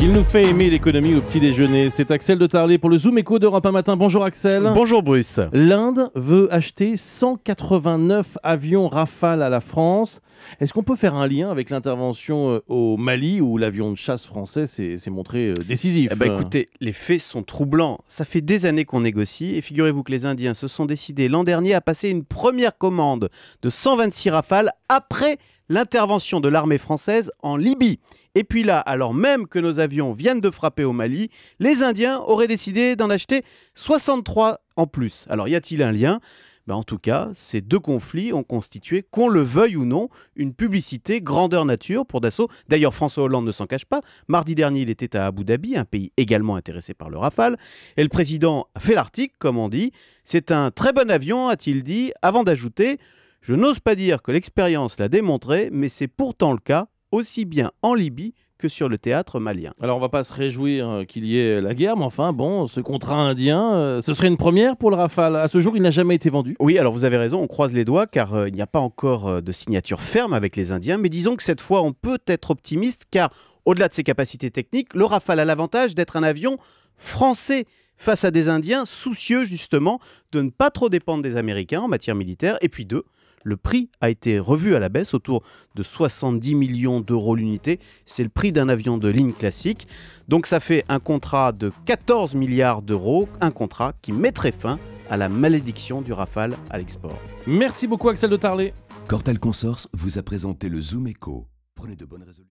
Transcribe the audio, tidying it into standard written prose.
Il nous fait aimer l'économie au petit déjeuner. C'est Axel de Tarlet pour le Zoom Éco d'Europe 1 Matin. Bonjour Axel. Bonjour Bruce. L'Inde veut acheter 189 avions Rafale à la France. Est-ce qu'on peut faire un lien avec l'intervention au Mali où l'avion de chasse français s'est montré décisif? Écoutez, les faits sont troublants. Ça fait des années qu'on négocie et figurez-vous que les Indiens se sont décidés l'an dernier à passer une première commande de 126 Rafales après l'intervention de l'armée française en Libye. Et puis là, alors même que nos avions viennent de frapper au Mali, les Indiens auraient décidé d'en acheter 63 en plus. Alors y a-t-il un lien ? En tout cas, ces deux conflits ont constitué, qu'on le veuille ou non, une publicité grandeur nature pour Dassault. D'ailleurs, François Hollande ne s'en cache pas. Mardi dernier, il était à Abu Dhabi, un pays également intéressé par le Rafale. Et le président a fait l'article, comme on dit. C'est un très bon avion, a-t-il dit, avant d'ajouter « Je n'ose pas dire que l'expérience l'a démontré, mais c'est pourtant le cas, aussi bien en Libye que sur le théâtre malien. » Alors on ne va pas se réjouir qu'il y ait la guerre, mais enfin bon, ce contrat indien, ce serait une première pour le Rafale. À ce jour, il n'a jamais été vendu. Oui, alors vous avez raison, on croise les doigts car il n'y a pas encore de signature ferme avec les Indiens, mais disons que cette fois on peut être optimiste car au-delà de ses capacités techniques, le Rafale a l'avantage d'être un avion français face à des Indiens soucieux justement de ne pas trop dépendre des Américains en matière militaire, et puis le prix a été revu à la baisse, autour de 70 millions d'euros l'unité. C'est le prix d'un avion de ligne classique. Donc ça fait un contrat de 14 milliards d'euros, un contrat qui mettrait fin à la malédiction du Rafale à l'export. Merci beaucoup Axel de Tarlet. Cortal Consors vous a présenté le Zoom Éco. Prenez de bonnes résolutions.